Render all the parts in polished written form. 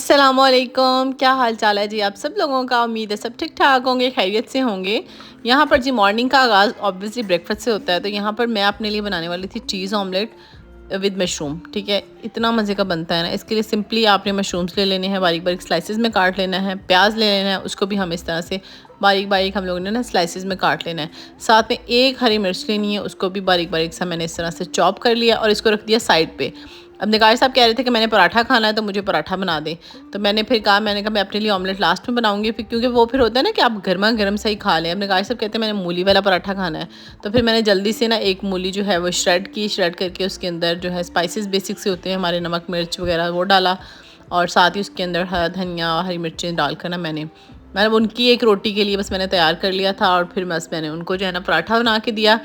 अस्सलामुअलैकुम, क्या हाल चाल है जी आप सब लोगों का। उम्मीद है सब ठीक ठाक होंगे, खैरियत से होंगे। यहाँ पर जी मॉर्निंग का आगाज़ ऑब्वियसली ब्रेकफास्ट से होता है, तो यहाँ पर मैं अपने लिए बनाने वाली थी चीज़ ऑमलेट विद मशरूम। ठीक है, इतना मज़े का बनता है ना। इसके लिए सिंपली आपने मशरूम्स ले लेने हैं, बारीक बारीक स्लाइसेस में काट लेना है। प्याज ले लेना है, उसको भी हम इस तरह से बारीक बारीक हम लोगों ने ना स्लाइसेस में काट लेना है। साथ में एक हरी मिर्च लेनी है, उसको भी बारीक बारीक सा मैंने इस तरह से चॉप कर लिया और इसको रख दिया साइड पे। अब निगार साहब कह रहे थे कि मैंने पराठा खाना है तो मुझे पराठा बना दें, तो मैंने कहा मैं अपने लिए ऑमलेट लास्ट में बनाऊंगी, फिर क्योंकि वो फिर होता है ना कि आप गर्मा गर्म से ही खा लें। अब निगार साहब कहते हैं मैंने मूली वाला पराठा खाना है, तो फिर मैंने जल्दी से ना एक मूली जो है वो श्रेड करके उसके अंदर जो है स्पाइसेस बेसिक से होते हैं हमारे, नमक मिर्च वगैरह वो डाला, और साथ ही उसके अंदर धनिया हरी मिर्चें डालकर ना मैंने उनकी एक रोटी के लिए बस मैंने तैयार कर लिया था, और फिर बस मैंने उनको जो है ना पराठा बना के दिया।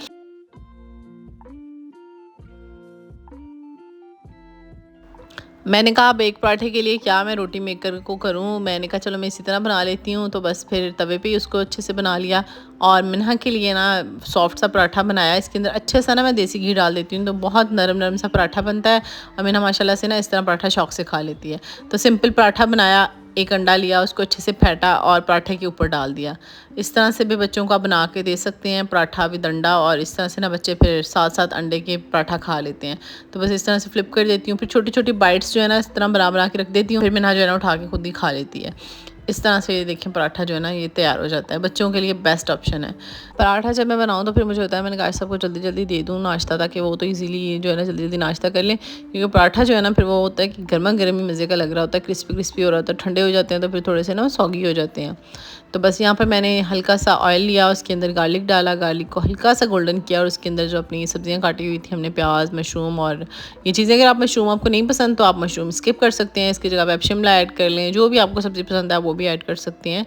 मैंने कहा अब एक पराठे के लिए क्या मैं रोटी मेकर को करूं, मैंने कहा चलो मैं इसी तरह बना लेती हूं, तो बस फिर तवे पे ही उसको अच्छे से बना लिया। और मिन्हा के लिए ना सॉफ्ट सा पराठा बनाया, इसके अंदर अच्छे सा ना मैं देसी घी डाल देती हूँ, तो बहुत नरम नरम सा पराठा बनता है। और मिन्हा माशाल्लाह से ना इस तरह पराठा शौक से खा लेती है। तो सिंपल पराठा बनाया, एक अंडा लिया, उसको अच्छे से फेंटा और पराठे के ऊपर डाल दिया। इस तरह से भी बच्चों को आप बना के दे सकते हैं, पराठा विद अंडा, और इस तरह से ना बच्चे फिर साथ साथ अंडे के पराठा खा लेते हैं। तो बस इस तरह से फ्लिप कर देती हूँ, फिर छोटी छोटी बाइट्स जो है ना इस तरह बना के रख देती हूँ, फिर मिन्हा जो है ना उठा के खुद ही खा लेती है। इस तरह से ये देखें पराठा जो है ना ये तैयार हो जाता है, बच्चों के लिए बेस्ट ऑप्शन है। पराठा जब मैं बनाऊँ तो फिर मुझे होता है मैंने कहा सबको जल्दी जल्दी दे दूँ नाश्ता, ताकि वो तो इजीली जो है ना जल्दी जल्दी नाश्ता कर लें, क्योंकि पराठा जो है ना फिर वो होता है कि गर्मा गर्म ही मज़े का लग रहा होता है, क्रिस्पी क्रिस्पी हो रहा होता है। ठंडे हो जाते हैं तो फिर थोड़े से ना सॉगी हो जाते हैं। तो बस यहाँ पर मैंने हल्का सा ऑयल लिया, उसके अंदर गार्लिक डाला, गार्लिक को हल्का सा गोल्डन किया, और उसके अंदर जो अपनी सब्जियाँ काटी हुई थी हमने, प्याज मशरूम और ये चीज़ें, अगर आप मशरूम आपको नहीं पसंद तो आप मशरूम स्किप कर सकते हैं, इसकी जगह पे आप शिमला ऐड कर लें, जो भी आपको सब्ज़ी पसंद है आप वो भी ऐड कर सकते हैं,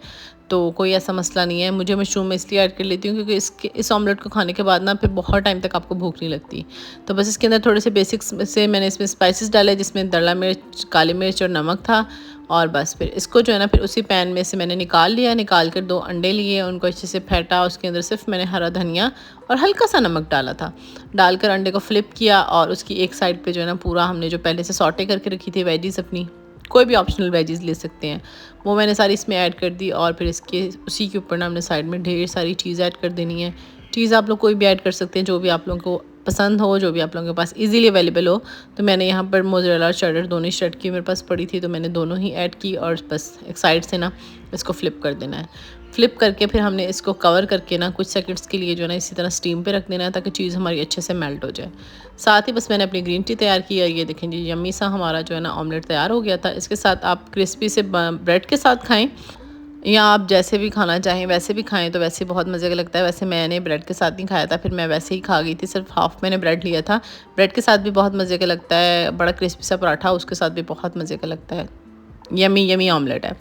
तो कोई ऐसा मसला नहीं है। मुझे मशरूम में इसलिए ऐड कर लेती हूँ क्योंकि इस ऑमलेट को खाने के बाद ना फिर बहुत टाइम तक आपको भूख नहीं लगती। तो बस इसके अंदर थोड़े से बेसिक्स से मैंने इसमें स्पाइसेस डाले, जिसमें दड़ा मिर्च, काली मिर्च और नमक था। और बस फिर इसको जो है ना फिर उसी पैन में से मैंने निकाल लिया, निकाल कर 2 अंडे लिए, उनको अच्छे से फेंटा, उसके अंदर सिर्फ मैंने हरा धनिया और हल्का सा नमक डाला था। डालकर अंडे को फ्लिप किया, और उसकी एक साइड पे जो है ना पूरा हमने जो पहले से सॉटे करके रखी थी वेजीज अपनी, कोई भी ऑप्शनल वेजीज ले सकते हैं, वो मैंने सारी इसमें ऐड कर दी। और फिर इसके उसी के ऊपर ना हमने साइड में ढेर सारी चीज़ ऐड कर देनी है। चीज़ आप लोग कोई भी ऐड कर सकते हैं, जो भी आप लोगों को पसंद हो, जो भी आप लोगों के पास इजीली अवेलेबल हो। तो मैंने यहाँ पर मोज़रेला और चेडर दोनों ही शेड की मेरे पास पड़ी थी, तो मैंने दोनों ही ऐड की, और बस एक साइड से ना इसको फ्लिप कर देना है। फ्लिप करके फिर हमने इसको कवर करके ना कुछ सेकंड्स के लिए जो है ना इसी तरह स्टीम पे रख देना है, ताकि चीज़ हमारी अच्छे से मेल्ट हो जाए। साथ ही बस मैंने अपनी ग्रीन टी तैयार की है, ये देखें जी यम्मी सा हमारा जो है ना ऑमलेट तैयार हो गया था। इसके साथ आप क्रिस्पी से ब्रेड के साथ खाएं, या आप जैसे भी खाना चाहें वैसे भी खाएं, तो वैसे बहुत मज़े का लगता है। वैसे मैंने ब्रेड के साथ नहीं खाया था, फिर मैं वैसे ही खा गई थी, सिर्फ हाफ़ मैंने ब्रेड लिया था। ब्रेड के साथ भी बहुत मज़े का लगता है, बड़ा क्रिस्पी सा पराठा उसके साथ भी बहुत मज़े का लगता है। यमी यमी ऑमलेट है।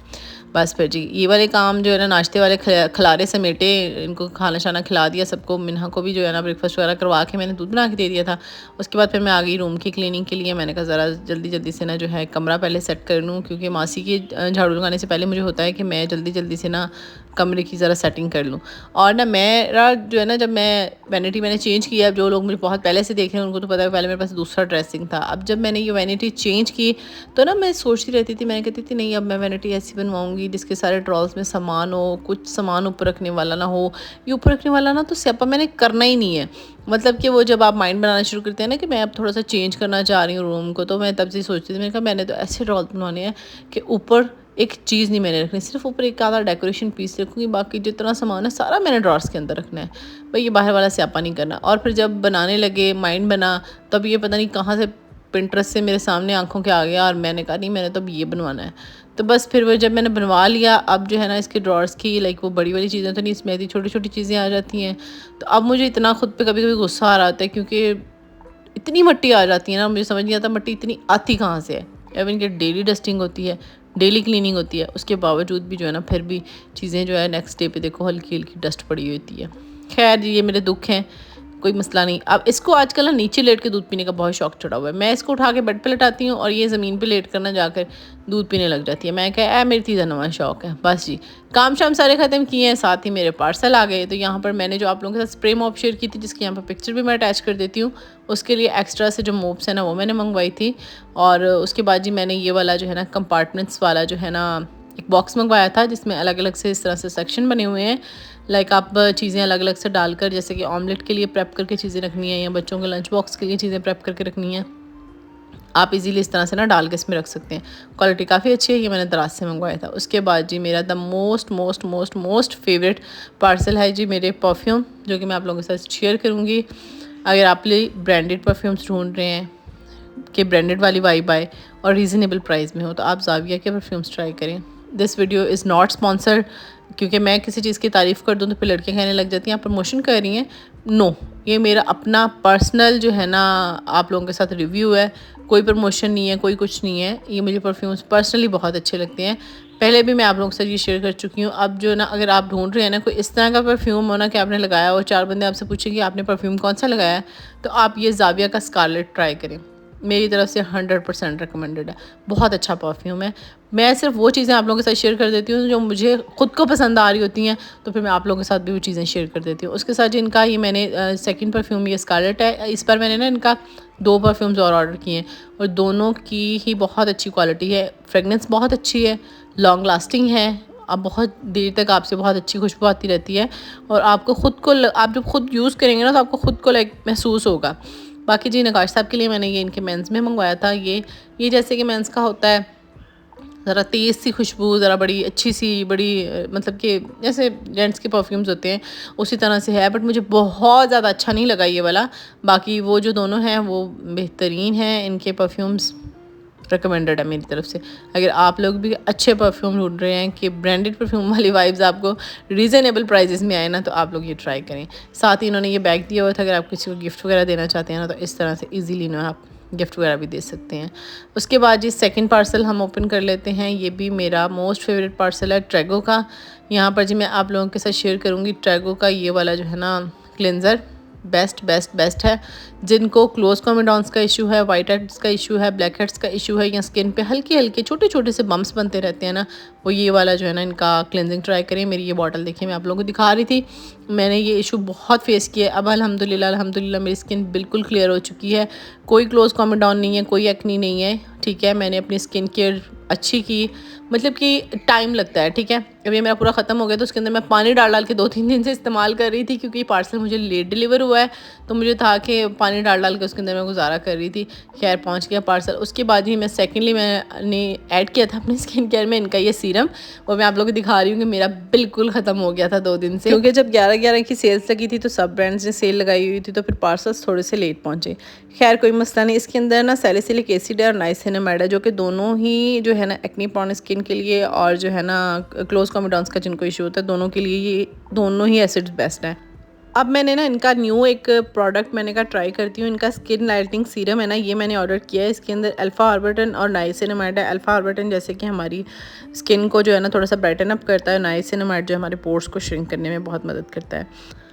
बस फिर जी ये वाले काम जो है ना नाश्ते वाले खलारे समेटे, इनको खाना शाना खिला दिया सबको। मिन्हा को भी जो है ना ब्रेकफास्ट वगैरह करवा के मैंने दूध बना के दे दिया था। उसके बाद फिर मैं आ गई रूम की क्लीनिंग के लिए। मैंने कहा ज़रा जल्दी जल्दी से ना जो है कमरा पहले सेट कर लूँ, क्योंकि मासी की झाड़ू लगाने से पहले मुझे होता है कि मैं जल्दी जल्दी से ना कमरे की ज़रा सेटिंग कर लूँ। और ना मेरा जो है ना, जब मैं वैनिटी मैंने चेंज किया, अब जो लोग मुझे बहुत पहले से देख रहे हैं उनको तो पता है, पहले मेरे पास दूसरा ड्रेसिंग था। अब जब मैंने ये वैनिटी चेंज की तो ना मैं सोचती रहती थी, मैंने कहती थी नहीं अब मैं वैनिटी ऐसी बनवाऊंगी जिसके सारे ड्रॉर्स में सामान हो, कुछ सामान ऊपर रखने वाला ना हो। ये ऊपर रखने वाला ना तो स्यापा मैंने करना ही नहीं है। मतलब कि वो जब आप माइंड बनाना शुरू करते हैं ना कि मैं अब थोड़ा सा चेंज करना चाह रही हूँ रूम को, तो मैं तब से सोचती थी, मैंने कहा मैंने तो ऐसे ड्रॉर्स बनवाने हैं कि ऊपर एक चीज़ नहीं मैंने रखनी, सिर्फ ऊपर एक आधा डेकोरेशन पीस रखूँगी, बाकी जितना सामान है सारा मैंने ड्रॉर्स के अंदर रखना है। भाई ये बाहर वाला स्यापा नहीं करना। और फिर जब बनाने लगे माइंड बना, तब ये पता नहीं कहाँ से पिंटरेस्ट से मेरे सामने आंखों के आ गया, और मैंने कहा नहीं मैंने तो अब ये बनवाना है। तो बस फिर वो जब मैंने बनवा लिया, अब जो है ना इसके ड्रॉर्स की लाइक वो बड़ी वाली चीज़ें तो नहीं, इसमें ऐसी छोटी छोटी चीज़ें आ जाती हैं। तो अब मुझे इतना खुद पे कभी कभी गुस्सा आ रहा होता है, क्योंकि इतनी मिट्टी आ जाती है ना, मुझे समझ नहीं आता मिट्टी इतनी आती कहाँ से है। अब इनकी डेली डस्टिंग होती है, डेली क्लीनिंग होती है, उसके बावजूद भी जो है ना फिर भी चीज़ें जो है नेक्स्ट डे पे देखो हल्की हल्की डस्ट पड़ी होती है। खैर जी ये मेरे दुख हैं, कोई मसला नहीं। अब इसको आजकल ना नीचे लेट के दूध पीने का बहुत शौक चढ़ा हुआ है। मैं इसको उठा के बेड पे लेटाती हूँ और ये ज़मीन पे लेट कर ना जाकर दूध पीने लग जाती है। मैं कहा मेरी तीज़ा नवा शौक है। बस जी, काम शाम सारे ख़त्म किए हैं, साथ ही मेरे पार्सल आ गए। तो यहाँ पर मैंने जो आप लोगों के साथ स्प्रे मॉप शेयर की थी, जिसकी यहाँ पर पिक्चर भी मैं अटैच कर देती हूँ, उसके लिए एक्स्ट्रा से जो मोप्स है ना वो मैंने मंगवाई थी। और उसके बाद जी मैंने ये वाला जो है ना कंपार्टमेंट्स वाला जो है ना एक बॉक्स मंगवाया था, जिसमें अलग अलग से इस तरह से सेक्शन बने हुए हैं। लाइक आप चीज़ें अलग अलग से डालकर, जैसे कि ऑमलेट के लिए प्रेप करके चीज़ें रखनी है या बच्चों के लंच बॉक्स के लिए चीज़ें प्रेप करके रखनी है, आप इजीली इस तरह से ना डाल के इसमें रख सकते हैं। क्वालिटी काफ़ी अच्छी है। ये मैंने दराज से मंगवाया था। उसके बाद जी मेरा the most most most most favourite parcel है जी मेरे परफ्यूम, जो कि मैं आप लोगों के साथ शेयर करूँगी। अगर आप लिए ब्रांडेड परफ्यूम्स ढूंढ रहे हैं कि ब्रांडेड वाली वाइब आए और रीज़नेबल प्राइस में हो, तो आप ज़ाविया के परफ्यूम्स ट्राई करें। This video is not sponsored, क्योंकि मैं किसी चीज़ की तारीफ़ कर दूँ तो फिर लड़के कहने लग जाती हैं आप प्रमोशन कर रही हैं। नो, ये मेरा अपना पर्सनल जो है ना आप लोगों के साथ रिव्यू है, कोई प्रमोशन नहीं है, कोई कुछ नहीं है। ये मुझे परफ्यूम्स पर्सनली बहुत अच्छे लगते हैं। पहले भी मैं आप लोगों के साथ ये शेयर कर चुकी हूँ। अब जो ना अगर आप ढूंढ रहे हैं ना कोई इस तरह का परफ्यूम हो ना कि आपने लगाया और 4 बंदे आपसे पूछें कि आपने परफ्यूम कौन सा लगाया है, तो आप ये ज़ाविया का स्कारलेट ट्राई करें। मेरी तरफ से 100% रिकमेंडेड है। बहुत अच्छा परफ्यूम है। मैं सिर्फ वो चीज़ें आप लोगों के साथ शेयर कर देती हूँ जो मुझे ख़ुद को पसंद आ रही होती हैं, तो फिर मैं आप लोगों के साथ भी वो चीज़ें शेयर कर देती हूँ। उसके साथ इनका ये मैंने सेकंड परफ्यूम ये स्कारलेट है। इस पर मैंने ना इनका 2 परफ्यूम्स और ऑर्डर किए हैं और दोनों की ही बहुत अच्छी क्वालिटी है। फ्रेगनेंस बहुत अच्छी है, लॉन्ग लास्टिंग है, अब बहुत देर तक आपसे बहुत अच्छी खुशबू आती रहती है और आपको ख़ुद को आप जब खुद यूज़ करेंगे ना तो आपको ख़ुद को लाइक महसूस होगा। बाकी जी नकाश साहब के लिए मैंने ये इनके मेंस में मंगवाया था। ये जैसे कि मेंस का होता है, ज़रा तेज़ सी खुशबू, ज़रा बड़ी अच्छी सी बड़ी मतलब कि जैसे जेंट्स के परफ्यूम्स होते हैं उसी तरह से है, बट मुझे बहुत ज़्यादा अच्छा नहीं लगा ये वाला। बाकी वो जो दोनों हैं वो बेहतरीन हैं। इनके परफ्यूम्स रिकमेंडेड है मेरी तरफ से। अगर आप लोग भी अच्छे परफ्यूम ढूंढ रहे हैं कि ब्रांडेड परफ्यूम वाली वाइब्स आपको रीज़नेबल प्राइजेस में आए ना, तो आप लोग ये ट्राई करें। साथ ही इन्होंने ये बैग दिया हुआ था, अगर आप किसी को गिफ्ट वगैरह देना चाहते हैं ना, तो इस तरह से ईजीली ना आप गिफ्ट वगैरह भी दे सकते हैं। उसके बाद जी सेकंड पार्सल हम ओपन कर लेते हैं। ये भी मेरा मोस्ट फेवरेट पार्सल है ट्रैगो का। यहाँ पर जी मैं आप लोगों के साथ शेयर करूँगी ट्रैगो का ये वाला जो है ना क्लेंज़र। बेस्ट बेस्ट बेस्ट है। जिनको क्लोज कॉमेडॉन्स का इशू है, वाइट हेड्स का इशू है, ब्लैक हेड्स का इशू है, या स्किन पे हल्के हल्के छोटे छोटे से बम्प्स बनते रहते हैं ना, वो ये वाला जो है ना इनका क्लेंजिंग ट्राई करें। मेरी ये बॉटल देखिए, मैं आप लोगों को दिखा रही थी, मैंने ये इशू बहुत फेस किया। अब अल्हम्दुलिल्लाह अल्हम्दुलिल्लाह मेरी स्किन बिल्कुल क्लियर हो चुकी है। कोई क्लोज कॉमेडॉन नहीं है, कोई एक्नी नहीं है। ठीक है, मैंने अपनी स्किन केयर अच्छी की, मतलब कि टाइम लगता है। ठीक है, अब ये मेरा पूरा ख़त्म हो गया तो उसके अंदर मैं पानी डाल डाल के 2-3 दिन से इस्तेमाल कर रही थी, क्योंकि पार्सल मुझे लेट डिलीवर हुआ है, तो मुझे था कि पानी डाल डाल के उसके अंदर मैं गुजारा कर रही थी। खैर पहुंच गया पार्सल। उसके बाद ही मैं सेकेंडली मैंने ऐड किया था अपनी स्किन केयर में इनका ये सीरम, और मैं आप लोगों को दिखा रही हूँ कि मेरा बिल्कुल ख़त्म हो गया था 2 दिन से, क्योंकि जब 11-11 की सेल्स लगी थी तो सब ब्रांड्स ने सेल लगाई हुई थी, तो फिर पार्सल्स थोड़े से लेट पहुँचे। खैर कोई मसला नहीं। इसके अंदर ना सैलिसिलिक एसिड है और नाइसिनामाइड है, जो कि दोनों ही जो है ना एक्नी प्रोन स्किन के लिए और जो है ना क्लोज कॉमेडॉन्स का जिनको इशू होता है, दोनों के लिए ये दोनों ही एसिड्स बेस्ट हैं। अब मैंने ना इनका न्यू एक प्रोडक्ट मैंने कहा ट्राई करती हूँ। इनका स्किन लाइटनिंग सीरम है ना, ये मैंने ऑर्डर किया है। इसके अंदर अल्फ़ा ऑर्बिटन और नाइसिनामाइड है। अल्फ़ा ऑर्बिटन जैसे कि हमारी स्किन को जो है ना थोड़ा सा ब्राइटन अप करता है, नाइसिनामाइड जो हमारे पोर्स को श्रिंक करने में बहुत मदद करता है।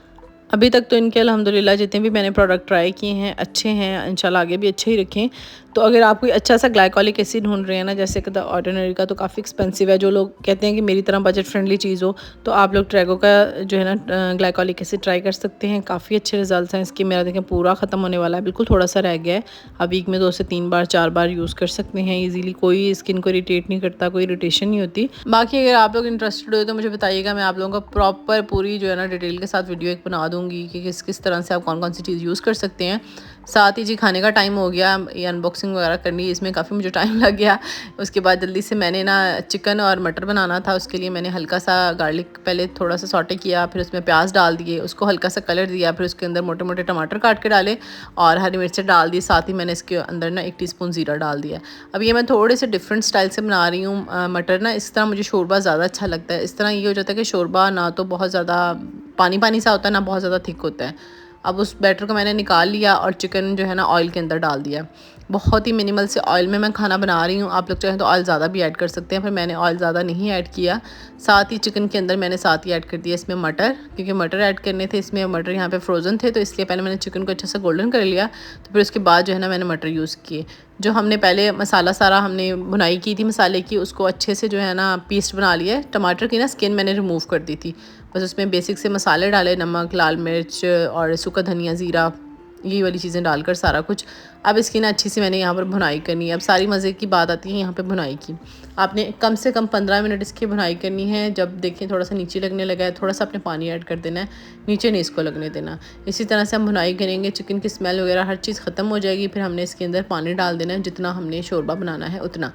अभी तक तो इनके अल्हम्दुलिल्लाह जितने भी मैंने प्रोडक्ट ट्राई किए हैं अच्छे हैं, इंशाल्लाह आगे भी अच्छे ही रखें। तो अगर आप कोई अच्छा सा ग्लाइकोलिक एसिड ढूंढ रहे हैं ना, जैसे कि द ऑर्डिनरी का तो काफ़ी एक्सपेंसिव है, जो लोग कहते हैं कि मेरी तरह बजट फ्रेंडली चीज़ हो, तो आप लोग ट्रैगो का जो है ना ग्लाइकोलिक एसिड ट्राई कर सकते हैं। काफ़ी अच्छे रिजल्ट हैं इसके। मेरा देखें पूरा ख़त्म होने वाला है, बिल्कुल थोड़ा सा रह गया है। अब वीक में 2 से 3 बार 4 बार यूज़ कर सकते हैं ईजीली। कोई स्किन को इरिटेट नहीं करता, कोई इरिटेशन नहीं होती। बाकी अगर आप लोग इंटरेस्टेड हो तो मुझे बताइएगा, मैं आप लोगों को प्रॉपर पूरी जो है ना डिटेल के साथ वीडियो एक बना दूँगी कि किस तरह से आप कौन कौन सी चीज़ यूज़ कर सकते हैं। साथ ही जी खाने का टाइम हो गया, ये अनबॉक्सिंग वगैरह करनी, इसमें काफ़ी मुझे टाइम लग गया। उसके बाद जल्दी से मैंने ना चिकन और मटर बनाना था, उसके लिए मैंने हल्का सा गार्लिक पहले थोड़ा सा सॉटे किया, फिर उसमें प्याज डाल दिए, उसको हल्का सा कलर दिया, फिर उसके अंदर मोटे मोटे टमाटर काट के डाले और हरी मिर्चें डाल दी। साथ ही मैंने इसके अंदर ना 1 टीस्पून ज़ीरा डाल दिया। अब ये मैं थोड़े से डिफरेंट स्टाइल से बना रही हूँ मटर ना। इस तरह मुझे शोरबा ज़्यादा अच्छा लगता है। इस तरह ये हो जाता है कि शोरबा ना तो बहुत ज़्यादा पानी पानी सा होता है, ना बहुत ज़्यादा थिक होता है। अब उस बैटर को मैंने निकाल लिया और चिकन जो है ना ऑयल के अंदर डाल दिया। बहुत ही मिनिमल से ऑयल में मैं खाना बना रही हूँ। आप लोग चाहें तो ऑयल ज़्यादा भी ऐड कर सकते हैं, पर मैंने ऑयल ज़्यादा नहीं ऐड किया। साथ ही चिकन के अंदर मैंने साथ ही ऐड कर दिया इसमें मटर, क्योंकि मटर ऐड करने थे इसमें। मटर यहाँ पे फ्रोज़न थे, तो इसलिए पहले मैंने चिकन को अच्छे से गोल्डन कर लिया, तो फिर उसके बाद जो है ना मैंने मटर यूज़ किए। जो हमने पहले मसाला सारा हमने भुनाई की थी मसाले की, उसको अच्छे से जो है ना पेस्ट बना लिया। टमाटर की ना स्किन मैंने रिमूव कर दी थी, बस उसमें बेसिक से मसाले डाले, नमक, लाल मिर्च और सूखा धनिया, ज़ीरा, ये वाली चीज़ें डालकर सारा कुछ। अब इसकी ना अच्छी सी मैंने यहाँ पर भुनाई करनी है। अब सारी मज़े की बात आती है यहाँ पे भुनाई की। आपने कम से कम 15 मिनट इसकी भुनाई करनी है। जब देखें थोड़ा सा नीचे लगने लगा है, थोड़ा सा अपने पानी ऐड कर देना है, नीचे नहीं इसको लगने देना। इसी तरह से हम भुनाई करेंगे, चिकन की स्मेल वगैरह हर चीज़ ख़त्म हो जाएगी। फिर हमने इसके अंदर पानी डाल देना है, जितना हमने शोरबा बनाना है उतना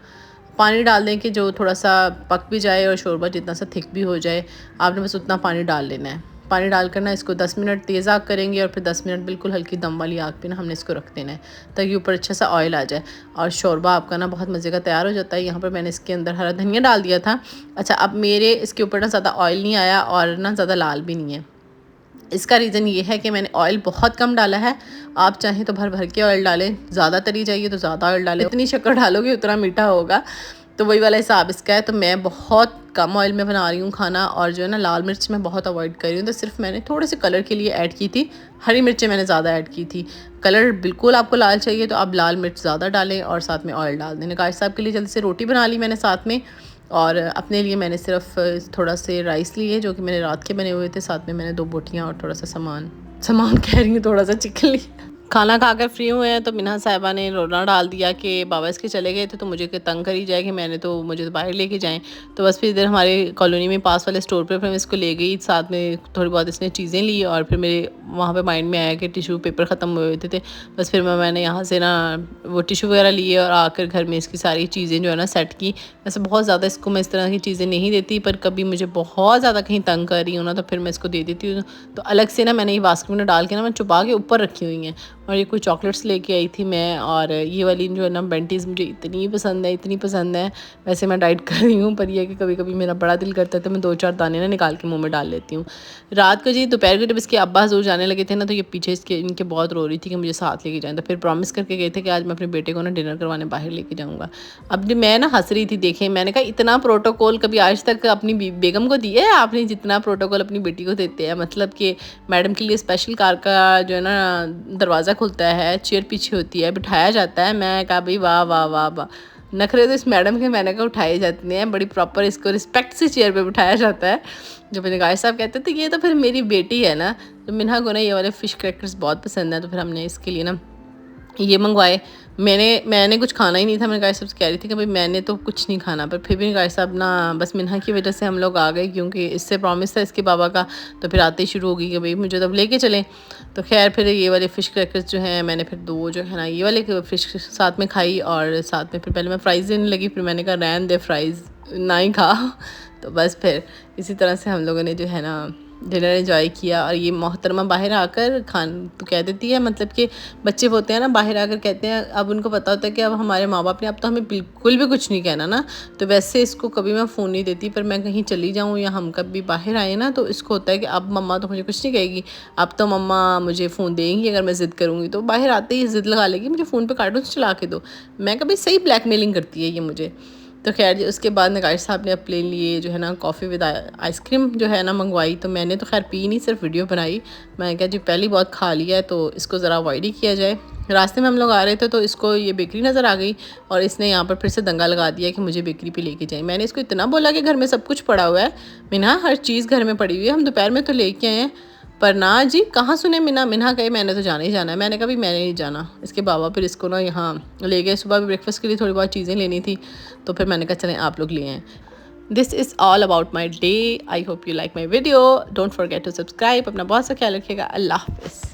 पानी डाल दें कि जो थोड़ा सा पक भी जाए और शोरबा जितना सा थिक भी हो जाए। आपने बस उतना पानी डाल लेना है। पानी डालकर ना इसको 10 मिनट तेज़ आग करेंगे और फिर 10 मिनट बिल्कुल हल्की दम वाली आग पे ना हमने इसको रख देना है, ताकि ऊपर अच्छा सा ऑयल आ जाए और शोरबा आपका ना बहुत मज़े का तैयार हो जाता है। यहाँ पर मैंने इसके अंदर हरा धनिया डाल दिया था। अच्छा, अब मेरे इसके ऊपर ना ज़्यादा ऑयल नहीं आया और ना ज़्यादा लाल भी नहीं है। इसका रीज़न ये है कि मैंने ऑयल बहुत कम डाला है। आप चाहें तो भर भर के ऑयल डालें, ज़्यादा तरी चाहिए तो ज़्यादा ऑयल डालें, इतनी शक्कर डालोगे उतना मीठा होगा, तो वही वाला हिसाब इसका है। तो मैं बहुत कम ऑयल में बना रही हूँ खाना, और जो है ना लाल मिर्च मैं बहुत अवॉइड कर रही हूँ। तो सिर्फ मैंने थोड़े से कलर के लिए ऐड की थी, हरी मिर्चें मैंने ज़्यादा ऐड की थी। कलर बिल्कुल आपको लाल चाहिए तो आप लाल मिर्च ज़्यादा डालें और साथ में ऑयल डाल दें। काश साहब के लिए जल्दी से रोटी बना ली मैंने साथ में, और अपने लिए मैंने सिर्फ थोड़ा से राइस लिए जो कि मैंने रात के बने हुए थे। साथ में मैंने 2 बोटियाँ और थोड़ा सा सामान कह रही हूँ, थोड़ा सा चिकन लिया। खाना खाकर फ्री हुए हैं तो मिन्हा साहिबा ने रोना डाल दिया कि बाबा इसके चले गए थे तो मुझे तंग करी जाए कि मुझे तो बाहर लेके जाएं। तो बस फिर इधर हमारे कॉलोनी में पास वाले स्टोर पर फिर मैं इसको ले गई, साथ में थोड़ी बहुत इसने चीज़ें ली, और फिर मेरे वहाँ पे माइंड में आया कि टिशू पेपर ख़त्म हुए होते थे। बस फिर मैंने यहाँ से ना वो टिशू वगैरह लिए और आकर घर में इसकी सारी चीज़ें जो है ना सेट की। वैसे बहुत ज़्यादा इसको मैं इस तरह की चीज़ें नहीं देती, पर कभी मुझे बहुत ज़्यादा कहीं तंग कर रही हूँ ना तो फिर मैं इसको दे देती हूँ। तो अलग से ना मैंने ये बास्केट में डाल के ना मैं छुपा के ऊपर रखी हुई हैं। और ये कुछ चॉकलेट्स लेके आई थी मैं, और ये वाली जो है ना बेंटीज़ मुझे इतनी पसंद है। वैसे मैं डाइट कर रही हूँ, पर यह कि कभी कभी मेरा बड़ा दिल करता है तो मैं 2-4 दाने ना निकाल के मुंह में डाल लेती हूँ। रात को जी दोपहर को जब इसके अब्बा हजूर जाने लगे थे ना, तो ये पीछे इनके बहुत रो रही थी कि मुझे साथ लेके जाएं। तो फिर प्रॉमिस करके गए थे कि आज मैं अपने बेटे को ना डिनर करवाने बाहर लेके जाऊँगा। अब मैं ना हंस रही थी, देखें मैंने कहा इतना प्रोटोकॉल कभी आज तक अपनी बेगम को दिया है आपने जितना प्रोटोकॉल अपनी बेटी को देते हैं। मतलब कि मैडम के लिए स्पेशल कार का जो है ना दरवाज़ा खुलता है, चेयर पीछे होती है, बिठाया जाता है। मैं कहा भाई वाह वाह वाह वाह, नखरे तो इस मैडम के मैंने कहा उठाए जाते हैं, बड़ी प्रॉपर इसको रिस्पेक्ट से चेयर पे बिठाया जाता है। जो मेरे गाय साहब कहते थे ये तो फिर मेरी बेटी है ना। तो मिन्हा को ना ये वाले फ़िश क्रैकर्स बहुत पसंद है, तो फिर हमने इसके लिए ना ये मंगवाए। मैंने कुछ खाना ही नहीं था। मेरे गाय साहब से कह रही थी कि भाई मैंने तो कुछ नहीं खाना, पर फिर भी गाय साहब ना बस मिन्हा की वजह से हम लोग आ गए, क्योंकि इससे प्रॉमिस था इसके बाबा का। तो फिर आते ही शुरू हो गई कि भाई मुझे तब लेके चलें। तो खैर फिर ये वाले फ़िश क्रैकर्स जो हैं मैंने फिर 2 जो है ना ये वाले फ़िश साथ में खाई, और साथ में फिर पहले मैं फ़्राइज़ देने लगी, फिर मैंने कहा रहने दे फ़्राइज़ ना ही खा। तो बस फिर इसी तरह से हम लोगों ने जो है ना डिनर एंजॉय किया। और ये मोहतरमा बाहर आकर खान तो कह देती है, मतलब कि बच्चे होते हैं ना बाहर आकर कहते हैं, अब उनको पता होता है कि अब हमारे माँ बाप ने अब तो हमें बिल्कुल भी कुछ नहीं कहना ना। तो वैसे इसको कभी मैं फ़ोन नहीं देती, पर मैं कहीं चली जाऊँ या हम कभी बाहर आए ना तो इसको होता है कि अब मम्मा तो मुझे कुछ नहीं कहेगी, अब तो मम्मा मुझे फ़ोन देंगी अगर मैं ज़िद करूँगी। तो बाहर आते ही ज़िद लगा लेगी मुझे फ़ोन पर कार्टून चला के दो। मैं कभी सही ब्लैकमेलिंग करती है ये मुझे। तो खैर जी उसके बाद नगाश साहब ने अपने लिए जो है ना कॉफ़ी विद आइसक्रीम जो है ना मंगवाई। तो मैंने तो खैर पी नहीं, सिर्फ वीडियो बनाई। मैं कहा जी पहले बहुत खा लिया है तो इसको ज़रा अवॉइड ही किया जाए। रास्ते में हम लोग आ रहे थे तो इसको ये बेकरी नज़र आ गई, और इसने यहाँ पर फिर से दंगा लगा दिया कि मुझे बेकरी पे लेके जाए। मैंने इसको इतना बोला कि घर में सब कुछ पड़ा हुआ है मिन्हा, हर चीज़ घर में पड़ी हुई है, हम दोपहर में तो लेके आए हैं। पर ना जी कहाँ सुने मिन्हा कहे मैंने तो जाना ही जाना है। मैंने कहा भी मैंने नहीं जाना। इसके बाबा फिर इसको ना यहाँ ले गए, सुबह भी ब्रेकफास्ट के लिए थोड़ी बहुत चीज़ें लेनी थी, तो फिर मैंने कहा चलें आप लोग ले आएँ। This is all about my day. I hope you like my video. Don't forget to subscribe. अपना बहुत सा ख्याल रखिएगा। अल्लाह हाफ़िज़।